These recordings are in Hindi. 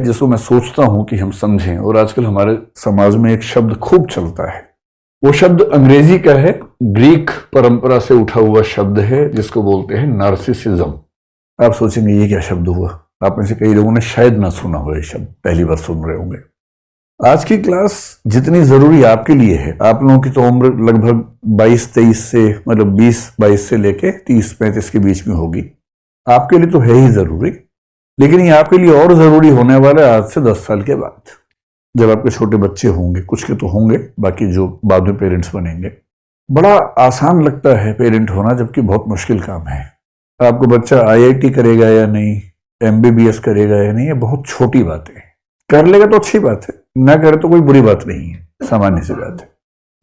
जिसको मैं सोचता हूं कि हम समझें, और आजकल हमारे समाज में एक शब्द खूब चलता है। वो शब्द अंग्रेजी का है, ग्रीक परंपरा से उठा हुआ शब्द है, जिसको बोलते हैं नार्सिसिज्म। आप सोचेंगे ये क्या शब्द हुआ? आप में से कई लोगों ने शायद ना सुना हो ये शब्द, पहली बार सुन रहे होंगे। आज की क्लास जितनी जरूरी आपके लिए है, आप लोगों की तो उम्र लगभग 22-23 से, मतलब 20-22 से लेके 30-35 के बीच में होगी। आपके लिए तो है ही जरूरी, लेकिन ये आपके लिए और जरूरी होने वाला है आज से 10 साल के बाद, जब आपके छोटे बच्चे होंगे। कुछ के तो होंगे, बाकी जो बाद में पेरेंट्स बनेंगे। बड़ा आसान लगता है पेरेंट होना, जबकि बहुत मुश्किल काम है। आपको बच्चा IIT करेगा या नहीं, MBBS करेगा या नहीं, ये बहुत छोटी बात है। कर लेगा तो अच्छी बात है, ना करे तो कोई बुरी बात नहीं है, सामान्य सी बात है।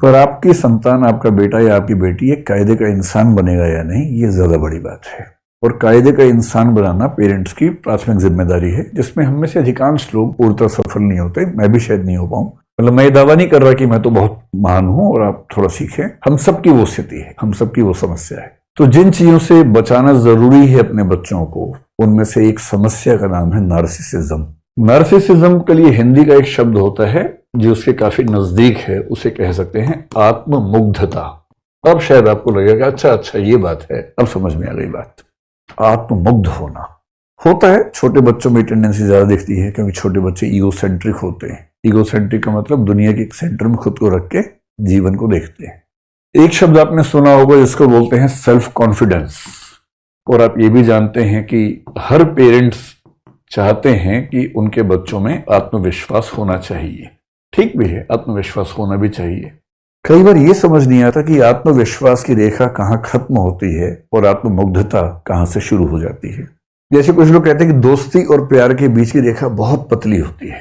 पर आपकी संतान, आपका बेटा या आपकी बेटी एक कायदे का इंसान बनेगा या नहीं, ये ज्यादा बड़ी बात है। और कायदे का इंसान बनाना पेरेंट्स की प्राथमिक जिम्मेदारी है, जिसमें हम में से अधिकांश लोग पूर्णतः सफल नहीं होते। मैं भी शायद नहीं हो पाऊं, मतलब मैं ये दावा नहीं कर रहा कि मैं तो बहुत महान हूं और आप थोड़ा सीखें। हम सबकी वो स्थिति है, हम सबकी वो समस्या है। तो जिन चीजों से बचाना जरूरी है अपने बच्चों को, उनमें से एक समस्या का नाम है नार्सिसिज्म। नार्सिसिज्म के लिए हिंदी का एक शब्द होता है जो उसके काफी नजदीक है, उसे कह सकते हैं आत्ममुग्धता। अब शायद आपको लगेगा अच्छा ये बात है, अब समझ में आ गई बात। आत्ममुग्ध होना होता है, छोटे बच्चों में टेंडेंसी ज्यादा दिखती है, क्योंकि छोटे बच्चे ईगोसेंट्रिक होते हैं। ईगोसेंट्रिक का मतलब दुनिया के सेंटर में खुद को रख के जीवन को देखते हैं। एक शब्द आपने सुना होगा जिसको बोलते हैं सेल्फ कॉन्फिडेंस। और आप ये भी जानते हैं कि हर पेरेंट्स चाहते हैं कि उनके बच्चों में आत्मविश्वास होना चाहिए। ठीक भी है, आत्मविश्वास होना भी चाहिए। कई बार ये समझ नहीं आता कि आत्मविश्वास की रेखा कहाँ खत्म होती है और आत्ममुग्धता कहाँ से शुरू हो जाती है। जैसे कुछ लोग कहते हैं कि दोस्ती और प्यार के बीच की रेखा बहुत पतली होती है,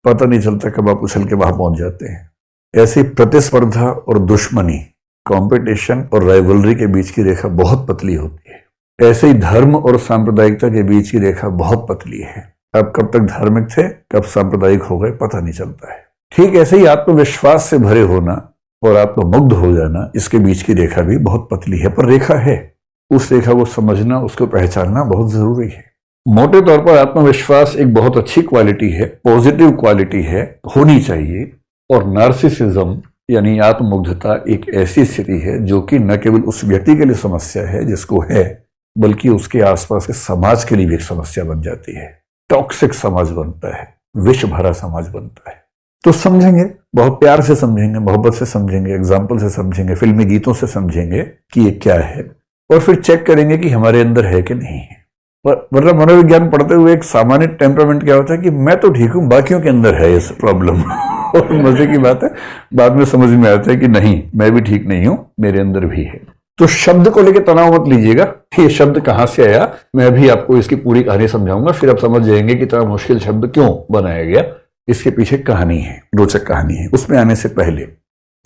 पता नहीं चलता कब आप उछल के वहां पहुंच जाते हैं। ऐसी प्रतिस्पर्धा और दुश्मनी, कॉम्पिटिशन और राइवलरी के बीच की रेखा बहुत पतली होती है। ऐसे ही धर्म और सांप्रदायिकता के बीच की रेखा बहुत पतली है। अब कब तक धार्मिक थे, कब सांप्रदायिक हो गए, पता नहीं चलता है। ठीक ऐसे ही आत्मविश्वास से भरे होना और आत्ममुग्ध हो जाना, इसके बीच की रेखा भी बहुत पतली है, पर रेखा है। उस रेखा को समझना, उसको पहचानना बहुत जरूरी है। मोटे तौर पर आत्मविश्वास एक बहुत अच्छी क्वालिटी है, पॉजिटिव क्वालिटी है, होनी चाहिए। और नार्सिसिज्म यानी आत्ममुग्धता एक ऐसी स्थिति है जो कि न केवल उस व्यक्ति के लिए समस्या है जिसको है, बल्कि उसके आसपास के समाज के लिए भी एक समस्या बन जाती है। टॉक्सिक समाज बनता है, विष भरा समाज बनता है। तो समझेंगे, बहुत प्यार से समझेंगे, मोहब्बत से समझेंगे, एग्जाम्पल से समझेंगे, फिल्मी गीतों से समझेंगे कि ये क्या है, और फिर चेक करेंगे कि हमारे अंदर है कि नहीं है। मतलब मनोविज्ञान पढ़ते हुए एक सामान्य टेम्परामेंट क्या होता है कि मैं तो ठीक हूं, बाकियों के अंदर है इस प्रॉब्लम। और मजे की बात है, बाद में समझ में आता है कि नहीं, मैं भी ठीक नहीं हूं, मेरे अंदर भी है। तो शब्द को लेकर तनाव मत लीजिएगा, ये शब्द कहां से आया, मैं अभी आपको इसकी पूरी कहानी समझाऊंगा, फिर आप समझ जाएंगे कि इतना मुश्किल शब्द क्यों बनाया गया। इसके पीछे कहानी है, रोचक कहानी है। उसमें आने से पहले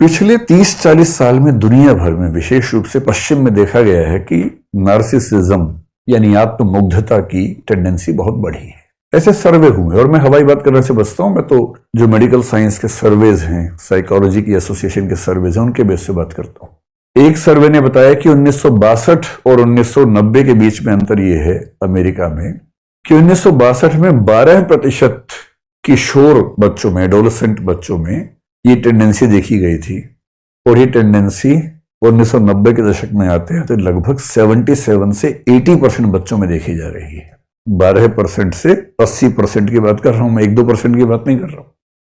पिछले 30-40 साल में दुनिया भर में, विशेष रूप से पश्चिम में, देखा गया है कि नार्सिसिज्म यानी आत्ममुग्धता की टेंडेंसी बहुत बढ़ी है। ऐसे सर्वे हुए, और मैं हवाई बात करने से बचता हूं, मैं तो जो मेडिकल साइंस के सर्वेज हैं, साइकोलॉजी की एसोसिएशन के सर्वेज हैं, उनके बेस से बात करता हूं। एक सर्वे ने बताया कि 1962 और 1990 के बीच में अंतर यह है अमेरिका में कि 1962 में 12% किशोर बच्चों में, एडोलेसेंट बच्चों में ये टेंडेंसी देखी गई थी, और ये टेंडेंसी 1990 के दशक में आते हैं तो लगभग 77 से 80% बच्चों में देखी जा रही है। 12% से 80% की बात कर रहा हूं मैं, 1-2% की बात नहीं कर रहा हूं।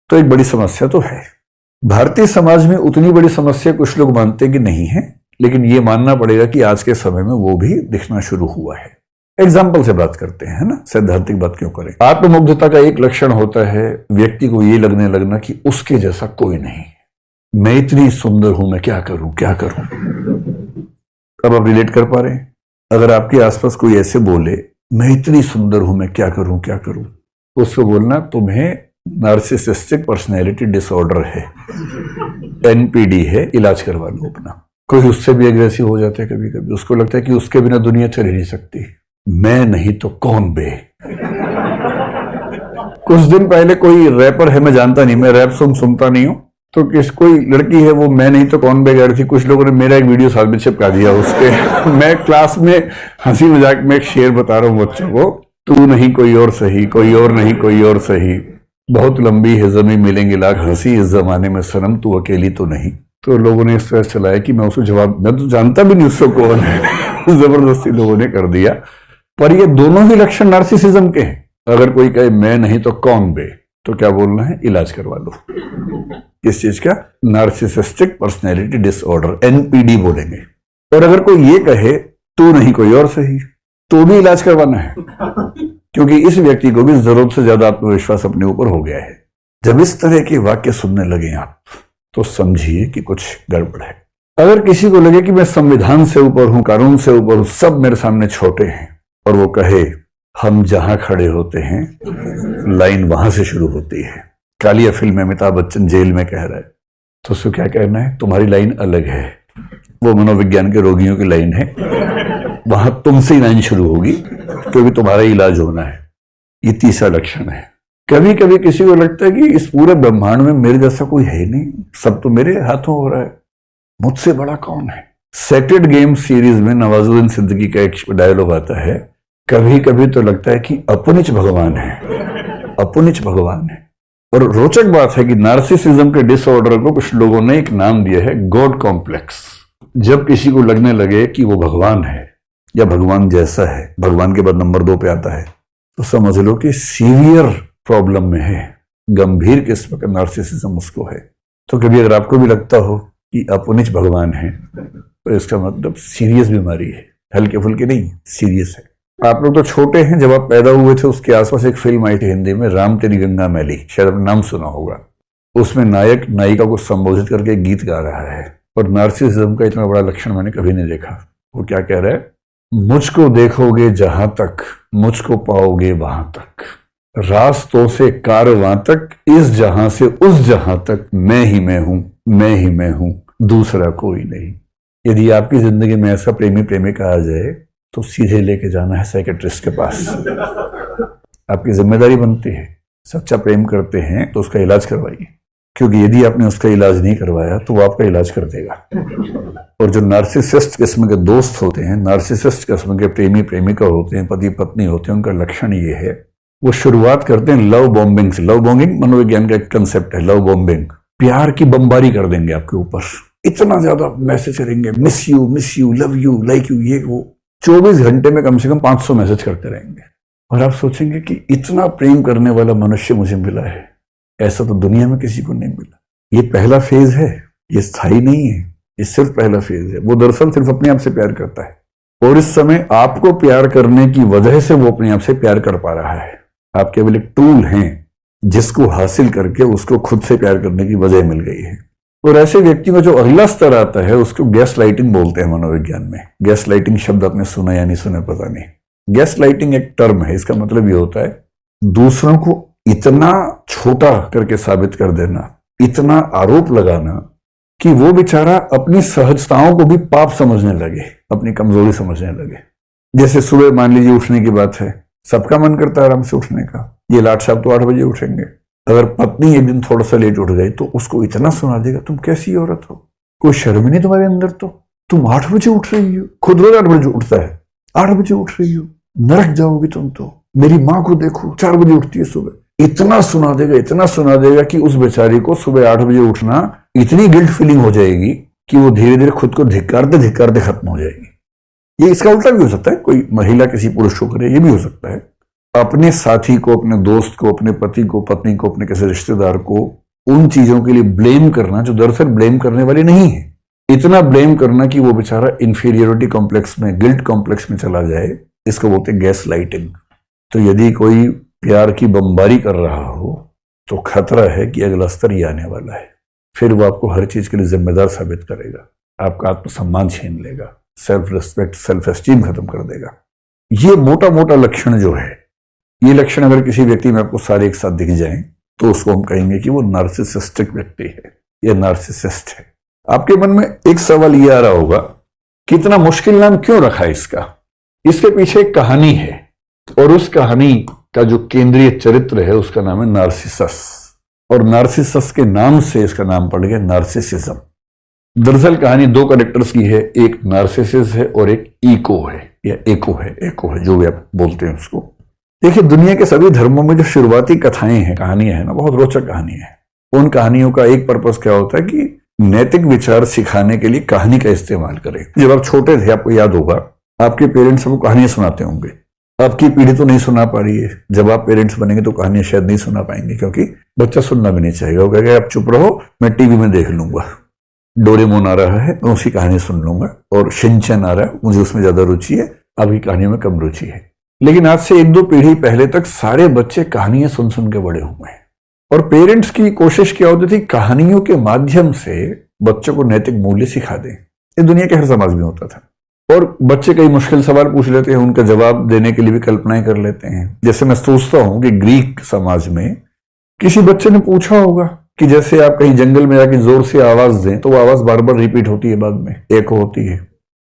तो एक बड़ी समस्या तो है। भारतीय समाज में उतनी बड़ी समस्या कुछ लोग मानते कि नहीं है, लेकिन ये मानना पड़ेगा कि आज के समय में वो भी दिखना शुरू हुआ है। एग्जाम्पल से बात करते हैं, है ना, सैद्धांतिक बात क्यों करें। आत्ममुग्धता का एक लक्षण होता है व्यक्ति को ये लगने लगना कि उसके जैसा कोई नहीं, मैं इतनी सुंदर हूं, मैं क्या करूं क्या करूं। अब आप रिलेट कर पा रहे हैं? अगर आपके आसपास कोई ऐसे बोले मैं इतनी सुंदर हूं, मैं क्या करूं क्या करूं, उसको बोलना तुम्हें नार्सिसिस्टिक पर्सनैलिटी डिसऑर्डर है, NPD है, इलाज करवा लो अपना। कोई उससे भी एग्रेसिव हो जाता है कभी कभी, उसको लगता है कि उसके बिना दुनिया चल ही नहीं सकती, मैं नहीं तो कौन बे। कुछ दिन पहले कोई रैपर है, मैं जानता नहीं, मैं रैप सॉन्ग सुनता नहीं हूं, तो कोई लड़की है, वो मैं नहीं तो कौन बे गा रही थी। कुछ लोगों ने मेरा एक वीडियो साथ में चिपका दिया उसके। मैं क्लास में हंसी मजाक में एक शेर बता रहा हूं बच्चों को तू नहीं कोई और सही, कोई और नहीं कोई और सही, बहुत लंबी है ज़मीं मिलेंगे लाख हंसी इस जमाने में सनम तू अकेली तो नहीं। तो लोगों ने इस तरह चलाया कि मैं उसको जवाब, मैं तो जानता भी नहीं उसको कौन है जबरदस्ती लोगों ने कर दिया। पर ये दोनों ही लक्षण नार्सिसिज्म के हैं। अगर कोई कहे मैं नहीं तो कौन बे, तो क्या बोलना है, इलाज करवा लो। किस चीज का? नार्सिसिस्टिक पर्सनैलिटी डिसऑर्डर, एनपीडी बोलेंगे। और अगर कोई ये कहे तू नहीं कोई और सही, तो भी इलाज करवाना है, क्योंकि इस व्यक्ति को भी जरूरत से ज्यादा आत्मविश्वास अपने ऊपर हो गया है। जब इस तरह के वाक्य सुनने लगे आप, तो समझिए कि कुछ गड़बड़ है। अगर किसी को लगे कि मैं संविधान से ऊपर हूं, कानून से ऊपर हूं, सब मेरे सामने छोटे हैं, और वो कहे हम जहां खड़े होते हैं लाइन वहां से शुरू होती है। कालिया फिल्म में अमिताभ बच्चन जेल में कह रहा है, तो उसको क्या कहना है, तुम्हारी लाइन अलग है, वो मनोविज्ञान के रोगियों की लाइन है, वहां तुमसे ही लाइन शुरू होगी क्योंकि तुम्हारा इलाज होना है। ये तीसरा लक्षण है। कभी कभी किसी को लगता है कि इस पूरे ब्रह्मांड में मेरे जैसा कोई है नहीं, सब तो मेरे हाथों हो रहा है, मुझसे बड़ा कौन है। सेक्रेड गेम सीरीज में नवाजुद्दीन सिद्दीकी का एक डायलॉग आता है, कभी कभी तो लगता है कि अपुनिच भगवान है, अपुनिच भगवान है। और रोचक बात है कि नार्सिसिज्म के डिसऑर्डर को कुछ लोगों ने एक नाम दिया है, गॉड कॉम्प्लेक्स। जब किसी को लगने लगे कि वो भगवान है या भगवान जैसा है, भगवान के बाद नंबर 2 पे आता है, तो समझ लो कि सीवियर प्रॉब्लम में है, गंभीर किस्म का नार्सिसिज्म उसको है। तो कभी अगर आपको भी लगता हो कि अपुनिच भगवान है, तो इसका मतलब सीरियस बीमारी है, हल्के फुल्के नहीं, सीरियस है। आप लोग तो छोटे हैं, जब आप पैदा हुए थे उसके आसपास एक फिल्म आई थी हिंदी में, राम तेरी गंगा मैली, शायद आपने नाम सुना होगा। उसमें नायक नायिका को संबोधित करके एक गीत गा रहा है, और नार्सिसिज्म का इतना बड़ा लक्षण मैंने कभी नहीं देखा। वो क्या कह रहा है, मुझको देखोगे जहां तक, मुझको पाओगे वहां तक, रास्तों से कारवां तक, इस जहां से उस जहां तक, मैं ही मैं हूं, मैं ही मैं हूं, दूसरा कोई नहीं। यदि आपकी जिंदगी में ऐसा प्रेमी प्रेमिका आ जाए, तो सीधे लेके जाना है साइकेट्रिस्ट के पास। आपकी जिम्मेदारी बनती है। सच्चा प्रेम करते हैं तो उसका इलाज करवाइए, क्योंकि यदि आपने उसका इलाज नहीं करवाया तो वो आपका इलाज कर देगा। और जो नार्सिसिस्ट किस्म के दोस्त होते हैं, नार्सिसिस्ट किस्म के प्रेमी प्रेमिका होते हैं, पति पत्नी होते हैं, उनका लक्षण ये है, वो शुरुआत करते हैं लव बॉम्बिंग से। लव बॉम्बिंग मनोविज्ञान का एक कंसेप्ट है, लव बॉम्बिंग। प्यार की बमबारी कर देंगे आपके ऊपर, इतना ज्यादा मैसेज करेंगे, miss you, love you, like you, ये वो। 24 घंटे में कम से कम 500 मैसेज करते रहेंगे, और आप सोचेंगे कि इतना प्रेम करने वाला मनुष्य मुझे मिला है, ऐसा तो दुनिया में किसी को नहीं मिला। ये पहला फेज है, ये स्थायी नहीं है, ये सिर्फ पहला फेज है। वो दरअसल सिर्फ अपने आप से प्यार करता है, और इस समय आपको प्यार करने की वजह से वो अपने आप से प्यार कर पा रहा है। आप केवल एक टूल हैं जिसको हासिल करके उसको खुद से प्यार करने की वजह मिल गई है। और ऐसे व्यक्ति को जो अगला स्तर आता है, उसको गैस लाइटिंग बोलते हैं मनोविज्ञान में। गैस लाइटिंग शब्द आपने सुना या नहीं सुना पता नहीं। गैस लाइटिंग एक टर्म है, इसका मतलब ये होता है दूसरों को इतना छोटा करके साबित कर देना, इतना आरोप लगाना कि वो बेचारा अपनी सहजताओं को भी पाप समझने लगे, अपनी कमजोरी समझने लगे। जैसे सुबह मान लीजिए उठने की बात है, सबका मन करता है आराम से उठने का, ये लाट साहब तो 8 बजे उठेंगे। अगर पत्नी एक दिन थोड़ा सा लेट उठ गई तो उसको इतना सुना देगा, तुम कैसी औरत हो, कोई शर्म नहीं तुम्हारे अंदर, तो तुम 8 बजे उठ रही हो। खुद रोज 8 बजे उठता है, 8 बजे उठ रही हो, नरक जाओगी तुम तो। मेरी माँ को देखो, 4 बजे उठती है सुबह। इतना सुना देगा, इतना सुना देगा कि उस बेचारी को सुबह 8 बजे उठना इतनी गिल्ट फीलिंग हो जाएगी कि वो धीरे धीरे खुद को धिक्कारते धिक्कारते खत्म हो जाएगी। ये इसका उल्टा भी हो सकता है, कोई महिला किसी पुरुष को करे, ये भी हो सकता है। अपने साथी को, अपने दोस्त को, अपने पति को, पत्नी को, अपने किसी रिश्तेदार को उन चीजों के लिए ब्लेम करना जो दरअसल ब्लेम करने वाली नहीं है। इतना ब्लेम करना कि वो बेचारा इंफीरियोरिटी कॉम्प्लेक्स में, गिल्ट कॉम्प्लेक्स में चला जाए, इसको बोलते हैं गैस लाइटिंग। तो यदि कोई प्यार की बमबारी कर रहा हो तो खतरा है कि अगला स्तर ही आने वाला है। फिर वो आपको हर चीज के लिए जिम्मेदार साबित करेगा, आपका आत्मसम्मान छीन लेगा, सेल्फ रिस्पेक्ट, सेल्फ एस्टीम खत्म कर देगा। ये मोटा मोटा लक्षण जो है, ये लक्षण अगर किसी व्यक्ति में आपको सारे एक साथ दिख जाएं तो उसको हम कहेंगे कि वो नार्सिसिस्टिक व्यक्ति है या नार्सिसिस्ट है। आपके मन में एक सवाल ये आ रहा होगा कि इतना मुश्किल नाम क्यों रखा है इसका? इसके पीछे एक कहानी है, और उस कहानी का जो केंद्रीय चरित्र है उसका नाम है नार्सिसस, और नार्सिसस के नाम से इसका नाम पड़ गया नार्सिसिज्म। दरअसल कहानी 2 कैरेक्टर्स की है, एक नार्सिसिस है और एक ईको है या एको है, जो भी आप बोलते हैं उसको। देखिए, दुनिया के सभी धर्मों में जो शुरुआती कथाएं हैं, कहानियां हैं ना, बहुत रोचक कहानियां हैं। उन कहानियों का एक पर्पस क्या होता है कि नैतिक विचार सिखाने के लिए कहानी का इस्तेमाल करें। जब आप छोटे थे, आपको याद होगा, आपके पेरेंट्स आपको कहानियां सुनाते होंगे। आपकी पीढ़ी तो नहीं सुना पा रही है। जब आप पेरेंट्स बनेंगे तो कहानियां शायद नहीं सुना पाएंगे, क्योंकि बच्चा सुनना भी नहीं चाहेगा। वो कहेगा आप चुप रहो, मैं टीवी में देख लूंगा। डोरेमोन आ रहा है, मैं उसकी कहानी सुन लूंगा, और शिनचैन आ रहा है, मुझे उसमें ज्यादा रुचि है, आपकी कहानियों में कम रुचि है। लेकिन आज से 1-2 पीढ़ी पहले तक सारे बच्चे कहानियां सुन सुन के बड़े हुए हैं। और पेरेंट्स की कोशिश क्या होती थी, कहानियों के माध्यम से बच्चों को नैतिक मूल्य सिखा दें। ये दुनिया के हर समाज में होता था। और बच्चे कई मुश्किल सवाल पूछ लेते हैं, उनका जवाब देने के लिए भी कल्पनाएं कर लेते हैं। जैसे मैं सोचता हूं कि ग्रीक समाज में किसी बच्चे ने पूछा होगा कि जैसे आप कहीं जंगल में जाके जोर से आवाज दें तो वो आवाज बार बार रिपीट होती है, बाद में एको होती है।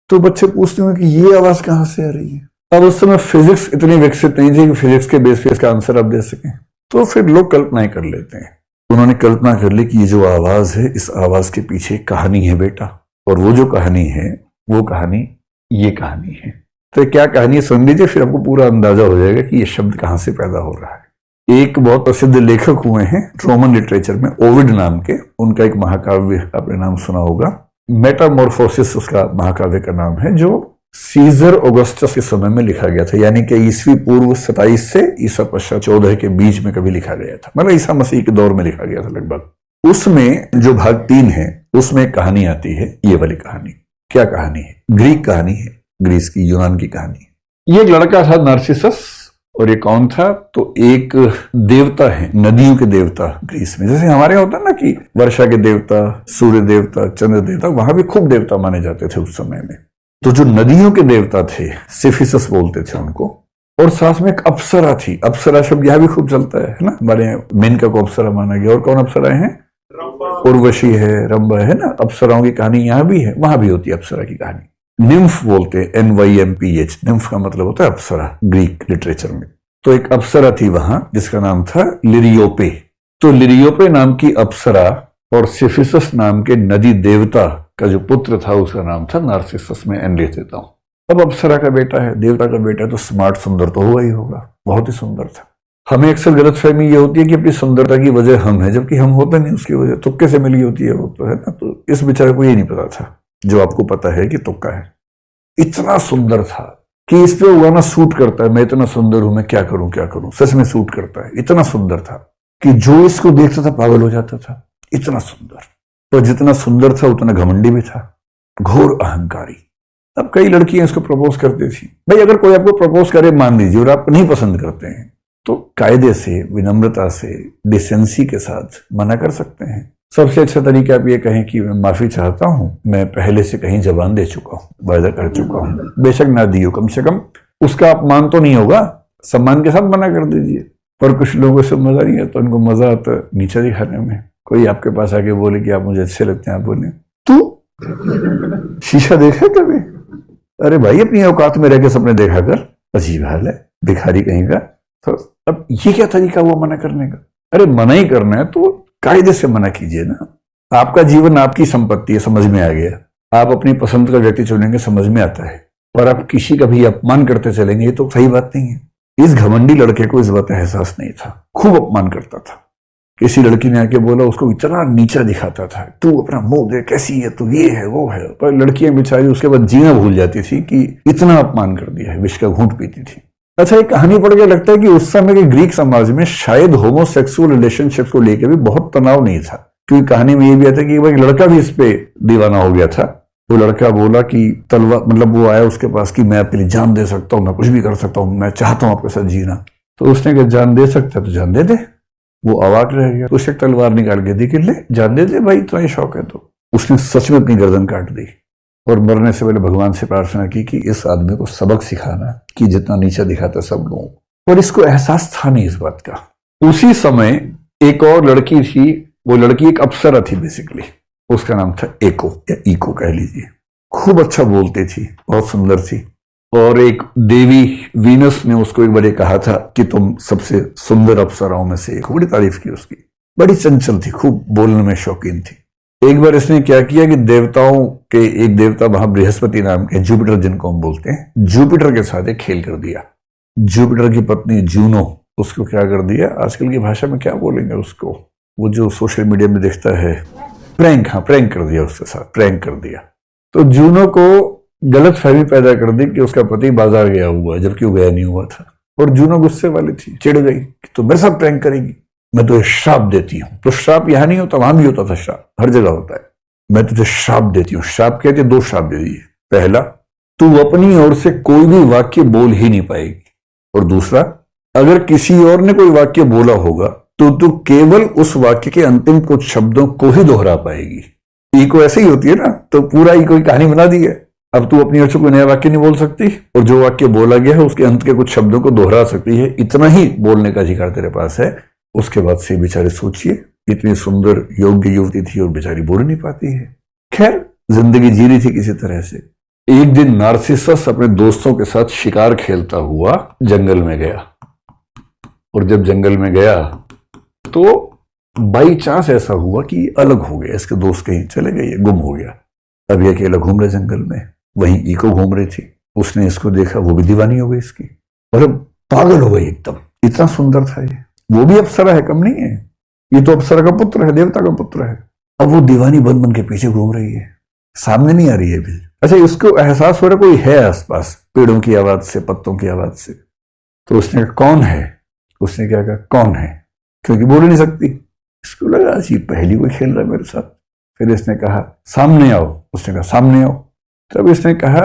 तो बच्चे पूछते होंगे कि ये आवाज कहां से आ रही है। अब उस समय फिजिक्स इतनी विकसित नहीं थी कि फिजिक्स के बेस पे इसका आंसर आप दे सकें। तो फिर लोग कल्पनाएं कर लेते हैं। उन्होंने कल्पना कर ली कि ये जो आवाज है, इस आवाज के पीछे कहानी है बेटा, और वो जो कहानी है, वो कहानी ये कहानी है। तो क्या कहानी सुन लीजिए, फिर आपको पूरा अंदाजा हो जाएगा कि ये शब्द कहां से पैदा हो रहा है। एक बहुत प्रसिद्ध लेखक हुए हैं रोमन लिटरेचर में, ओविड नाम के। उनका एक महाकाव्य आपने नाम सुना होगा, मेटामॉर्फोसिस उसका महाकाव्य का नाम है, जो सीजर ऑगस्टस के समय में लिखा गया था, यानी कि ईस्वी पूर्व 27 से ईसा पश्चात 14 के बीच में कभी लिखा गया था। मतलब ईसा मसीह के दौर में लिखा गया था लगभग। उसमें जो भाग 3 है, उसमें एक कहानी आती है, ये वाली कहानी। क्या कहानी है? ग्रीक कहानी है, ग्रीस की, यूनान की कहानी। ये एक लड़का था नार्सिसस, और ये कौन था? तो एक देवता है, नदियों के देवता ग्रीस में। जैसे हमारे होता है ना कि वर्षा के देवता, सूर्य देवता, चंद्र देवता, वहां भी खूब देवता माने जाते थे उस समय में। तो जो नदियों के देवता थे, सिफिसस बोलते थे उनको, और साथ में एक अप्सरा थी। अप्सरा शब्द यहां भी खूब चलता है ना, हमारे मेनका को अप्सरा माना गया। और कौन अप्सराएं हैं? उर्वशी है, रंभा है ना। अप्सराओं की कहानी यहां भी है, वहां भी होती है अप्सरा की कहानी। निम्फ बोलते हैं, NYMPH। निम्फ का मतलब होता है अप्सरा ग्रीक लिटरेचर में। तो एक अप्सरा थी वहां जिसका नाम था लिरियोपे। तो लिरियोपे नाम की अप्सरा और सिफिसस नाम के नदी देवता का जो पुत्र था, उसका नाम था नार्सिसस। में एन लिख देता हूं। अब अप्सरा का बेटा है, देवता का बेटा है, तो स्मार्ट, सुंदर तो होगा ही होगा। बहुत ही सुंदर था। हमें अक्सर गलतफहमी ये होती है कि अपनी सुंदरता की वजह हम है, जबकि हम होते नहीं। उसकी वजह तुक्के से मिली होती है, वो तो है ना। तो इस बेचारे को ये नहीं पता था जो आपको पता है कि तुक्का है। इतना सुंदर था कि इस पे वो गाना सूट करता है, मैं इतना सुंदर हूं, मैं क्या करूं क्या करूं। सच में सूट करता है। इतना सुंदर था कि जो इसको देखता था पागल हो जाता था। इतना सुंदर। तो जितना सुंदर था उतना घमंडी भी था, घोर अहंकारी। अब कई लड़कियां इसको प्रपोज करती थी। भाई, अगर कोई आपको प्रपोज करे, मान लीजिए, और आप नहीं पसंद करते हैं, तो कायदे से, विनम्रता से, डिसेंसी के साथ मना कर सकते हैं। सबसे अच्छा तरीका आप ये कहें कि मैं माफी चाहता हूं, मैं पहले से कहीं जबान दे चुका हूं, वायदा कर चुका हूं। बेशक ना दियो, कम से कम उसका अपमान तो नहीं होगा, सम्मान के साथ मना कर दीजिए। पर कुछ लोगों से मजा नहीं आता, उनको मजा आता नीचा दिखाने में। कोई आपके पास आके बोले कि आप मुझे अच्छे लगते हैं, आप बोले तू शीशा देखा कभी? अरे भाई, अपनी औकात में रह के सपने देखा कर। अजीब हाल है, भिखारी कहीं का। तो अब ये क्या तरीका हुआ मना करने का? अरे मना ही करना है तो कायदे से मना कीजिए ना। आपका जीवन आपकी संपत्ति है, समझ में आ गया। आप अपनी पसंद का व्यक्ति चुनेंगे, समझ में आता है। पर आप किसी का भी अपमान करते चलेंगे, ये तो सही बात नहीं है। इस घमंडी लड़के को इस बात का एहसास नहीं था, खूब अपमान करता था। किसी लड़की ने आके बोला, उसको इतना नीचा दिखाता था, तू अपना मुंह दे, कैसी है तू, ये है वो है। पर लड़कियां बेचारी उसके बाद जीना भूल जाती थी कि इतना अपमान कर दिया है, विष का घूंट पीती थी। अच्छा, एक कहानी पढ़ के लगता है कि उस समय के ग्रीक समाज में शायद होमोसेक्सुअल रिलेशनशिप को लेकर भी बहुत तनाव नहीं था, क्योंकि कहानी में ये भी आता है कि एक लड़का भी इस पे दीवाना हो गया था। वो लड़का बोला कि तलवार, मतलब वो आया उसके पास कि मैं आपके लिए जान दे सकता हूँ, मैं कुछ भी कर सकता हूँ, मैं चाहता हूँ आपके साथ जीना। तो उसने कहा जान दे सकता है तो जान दे दे। वो अवाक रह गया। तो उसने तलवार निकाल के दी कि ले जान दे दे भाई, इतना ही शौक है तो। उसने सच में अपनी गर्दन काट दी और मरने से पहले भगवान से प्रार्थना की कि इस आदमी को सबक सिखाना कि जितना नीचा दिखाता सब लोगों को। और इसको एहसास था नहीं इस बात का। उसी समय एक और लड़की थी, वो लड़की एक अप्सरा थी बेसिकली, उसका नाम था एको या इको कह लीजिए। खूब अच्छा बोलती थी, बहुत सुंदर थी। और एक देवी वीनस ने उसको एक बार कहा था कि तुम सबसे सुंदर अप्सराओं में से एक। बड़ी तारीफ की उसकी। बड़ी चंचल थी, खूब बोलने में शौकीन थी। एक बार इसने क्या किया कि देवताओं के एक देवता वहां बृहस्पति नाम के, जुपिटर जिनको हम बोलते हैं, जुपिटर के साथ एक खेल कर दिया। जुपिटर की पत्नी जूनो, उसको क्या कर दिया, आजकल की भाषा में क्या बोलेंगे उसको, वो जो सोशल मीडिया में दिखता है, प्रैंक, हाँ प्रैंक कर दिया उसके साथ, प्रैंक कर दिया। तो जूनो को गलत फहमी पैदा कर दी कि उसका पति बाजार गया हुआ, जबकि वो गया नहीं हुआ था। और जूनो गुस्से वाली थी, चिढ़ गई कि तो मेरे साथ प्रैंक करेगी, मैं तुझे श्राप देती हूँ। तो श्राप यहां नहीं होता, वहां भी होता था श्राप, हर जगह होता है। मैं तुझे श्राप देती हूँ। श्राप कहते, दो श्राप दे दिए। पहला, तू अपनी ओर से कोई भी वाक्य बोल ही नहीं पाएगी, और दूसरा, अगर किसी और ने कोई वाक्य बोला होगा तो तू केवल उस वाक्य के अंतिम कुछ शब्दों को ही दोहरा पाएगी। इको ऐसे ही होती है ना, तो पूरा इको की कहानी बना दी है। अब तू अपनी ओर से कोई नया वाक्य नहीं बोल सकती, और जो वाक्य बोला गया है उसके अंत के कुछ शब्दों को दोहरा सकती है, इतना ही बोलने का अधिकार तेरे पास है। उसके बाद से बेचारे सोचिए, इतनी सुंदर योग्य युवती थी और बेचारी बोल नहीं पाती है। खैर, जिंदगी जी रही थी किसी तरह से। एक दिन नार्सिसस अपने दोस्तों के साथ शिकार खेलता हुआ जंगल में गया, और जब जंगल में गया तो बाई चांस ऐसा हुआ कि अलग हो गया, इसके दोस्त कहीं चले गए, ये गुम हो गया। अब ये अकेला घूम रहे जंगल में, वहीं इको घूम रही थी, उसने इसको देखा, वो भी दीवानी हो गई इसकी, और पागल हो गई एकदम। इतना सुंदर था ये, वो भी अप्सरा है, कम नहीं है, ये तो अप्सरा का पुत्र है, देवता का पुत्र है। अब वो दीवानी बन बन के पीछे घूम रही है, सामने नहीं आ रही है भी। अच्छा, इसको एहसास हो रहा कोई है आसपास, पेड़ों की आवाज से, पत्तों की आवाज से। तो उसने कहा कौन है, उसने क्या कहा कौन है, क्योंकि बोल नहीं सकती। इसको लगा अजीब, पहली कोई खेल रहा है मेरे साथ। फिर इसने कहा सामने आओ, उसने कहा सामने आओ। तब इसने कहा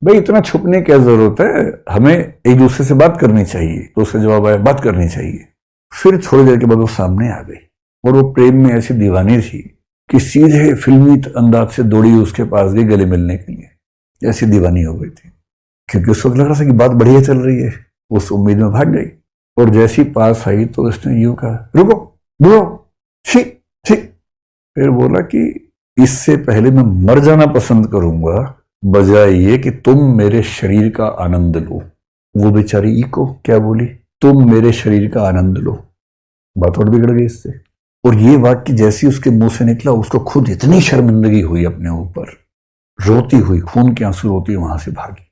भाई इतना छुपने की क्या जरूरत है, हमें एक दूसरे से बात करनी चाहिए। तो उसका जवाब आया बात करनी चाहिए। फिर थोड़ी देर के बाद वो सामने आ गई, और वो प्रेम में ऐसी दीवानी थी कि सीधे फिल्मी अंदाज से दौड़ी उसके पास गई गले मिलने के लिए। ऐसी दीवानी हो गई थी, क्योंकि उस वक्त लग रहा था कि बात बढ़िया चल रही है। उस उम्मीद में भाग गई, और जैसी पास आई तो उसने यूं कहा रुको रुको, छी छी। फिर बोला कि इससे पहले मैं मर जाना पसंद करूंगा बजाय ये कि तुम मेरे शरीर का आनंद लो। वो बेचारी इको क्या बोली, तुम मेरे शरीर का आनंद लो। बात और बिगड़ गई इससे। और ये वाक्य जैसी उसके मुंह से निकला, उसको खुद इतनी शर्मिंदगी हुई अपने ऊपर, रोती हुई, खून के आंसू रोती वहां से भागी,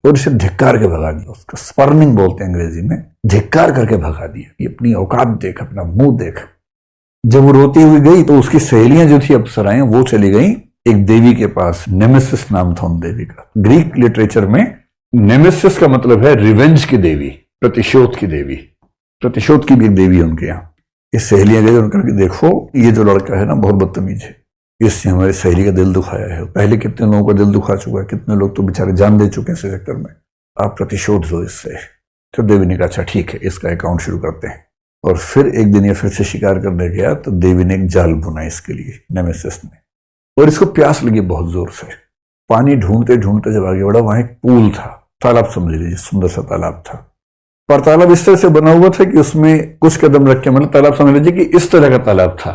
और इसे धिक्कार के भगा दिया। उसको स्पर्निंग बोलते हैं अंग्रेजी में, धिक्कार करके भगा दिया कि अपनी औकात देख, अपना मुंह देख। जब वो रोती हुई गई तो उसकी सहेलियां जो थी अप्सराएं, वो चली गई एक देवी के पास, नेमेसिस नाम था उन देवी का। ग्रीक लिटरेचर में नेमेसिस का मतलब है रिवेंज की देवी, प्रतिशोध की देवी। प्रतिशोध की भी एक देवी है उनके यहाँ। ये सहेलियां गई, उनका कि देखो ये जो लड़का है ना बहुत बदतमीज है, इससे हमारी सहेली का दिल दुखाया है। पहले कितने लोगों का दिल दुखा चुका है, कितने लोग तो बेचारे जान दे चुके हैं इस चक्कर में, आप प्रतिशोध लो इससे। तो देवी ने कहा अच्छा ठीक है, इसका अकाउंट शुरू करते हैं। और फिर एक दिन ये फिर से शिकार करने गया, तो देवी ने एक जाल बुना इसके लिए, नेमेसिस ने। और इसको प्यास लगी बहुत जोर से। पानी ढूंढते ढूंढते जब आगे बढ़ा, वहां एक पूल था, तालाब समझ लीजिए, सुंदर सा तालाब था। पर तालाब इस तरह से बना हुआ था कि उसमें कुछ कदम रख के, मतलब तालाब समझ लीजिए कि इस तरह का तालाब था।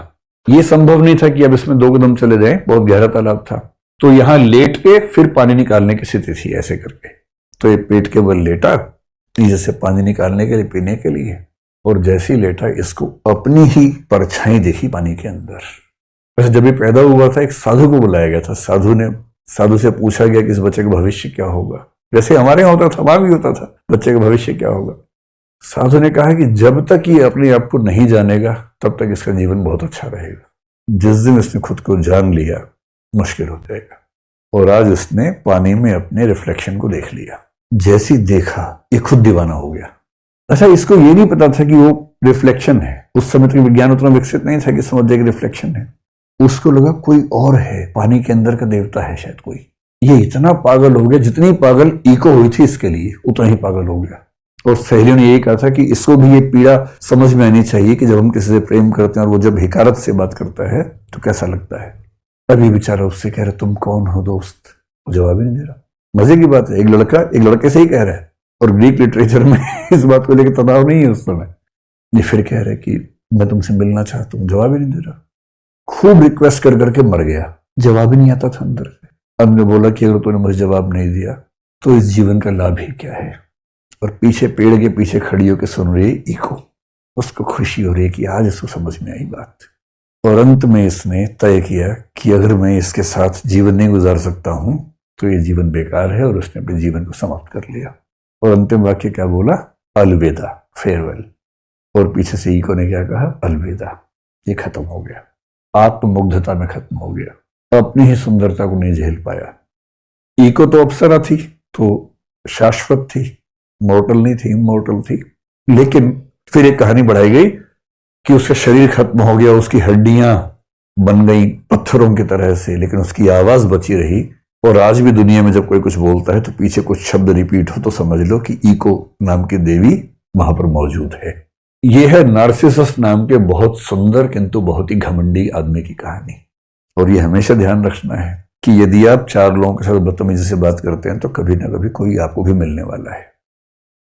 ये संभव नहीं था कि अब इसमें 2 कदम चले जाएं, बहुत गहरा तालाब था। तो यहां लेट के फिर पानी निकालने की स्थिति थी ऐसे करके। तो ये पेट के बल लेटा नीचे से पानी निकालने के लिए, पीने के लिए, और जैसे ही लेटा इसको अपनी ही परछाई देखी पानी के अंदर। वैसे जब ये पैदा हुआ था एक साधु को बुलाया गया था, साधु से पूछा गया कि इस बच्चे का भविष्य क्या होगा। जैसे हमारे यहाँ होता था, वहां भी होता था, बच्चे का भविष्य क्या होगा। साधु ने कहा कि जब तक ये अपने आप को नहीं जानेगा तब तक इसका जीवन बहुत अच्छा रहेगा। जिस दिन इसने खुद को जान लिया मुश्किल हो जाएगा। और आज उसने पानी में अपने रिफ्लेक्शन को देख लिया। जैसी देखा ये खुद दीवाना हो गया। अच्छा, इसको ये नहीं पता था कि वो रिफ्लेक्शन है। उस समय तक विज्ञान उतना विकसित नहीं था कि समझ जाए कि रिफ्लेक्शन है। उसको लगा कोई और है, पानी के अंदर का देवता है शायद कोई। ये इतना पागल हो गया, जितनी पागल इको हुई थी इसके लिए उतना ही पागल हो गया। और सहेलियों ने यही कहा था कि इसको भी ये पीड़ा समझ में आनी चाहिए कि जब हम किसी से प्रेम करते हैं और वो जब हिकारत से बात करता है तो कैसा लगता है। अभी बेचारा उससे कह रहा तुम कौन हो दोस्त, जवाब ही नहीं दे रहा। मजे की बात है, एक लड़का एक लड़के से ही कह रहा है, और ग्रीक लिटरेचर में इस बात को लेकर तनाव नहीं है उस समय। ये फिर कह रहा है कि मैं तुमसे मिलना चाहता हूँ, जवाब ही नहीं दे रहा। खूब रिक्वेस्ट कर करके मर गया, जवाब ही नहीं आता था अंदर से। अब ने बोला कि अगर तूने मुझे जवाब नहीं दिया तो इस जीवन का लाभ ही क्या है। और पीछे पेड़ के पीछे खड़ी होकर सुन रही इको, उसको खुशी हो रही है कि आज इसको समझ में आई बात। और अंत में इसने तय किया कि अगर मैं इसके साथ जीवन नहीं गुजार सकता हूं तो ये जीवन बेकार है, और उसने अपने जीवन को समाप्त कर लिया। और अंतिम वाक्य क्या बोला, अलविदा, फेयरवेल। और पीछे से ईको ने क्या कहा? अलविदा। ये खत्म हो गया, आत्ममुग्धता में खत्म हो गया, अपनी ही सुंदरता को नहीं झेल पाया। ईको तो अप्सरा थी, तो शाश्वत थी, मॉर्टल नहीं थी, इमॉर्टल थी। लेकिन फिर एक कहानी बढ़ाई गई कि उसका शरीर खत्म हो गया, उसकी हड्डियां बन गई पत्थरों की तरह से, लेकिन उसकी आवाज बची रही। और आज भी दुनिया में जब कोई कुछ बोलता है तो पीछे कुछ शब्द रिपीट हो तो समझ लो कि ईको नाम की देवी वहां पर मौजूद है। यह है नार्सिसस नाम के बहुत सुंदर किंतु बहुत ही घमंडी आदमी की कहानी। और यह हमेशा ध्यान रखना है कि यदि आप 4 लोगों के साथ बदतमीजी से बात करते हैं तो कभी ना कभी कोई आपको भी मिलने वाला है।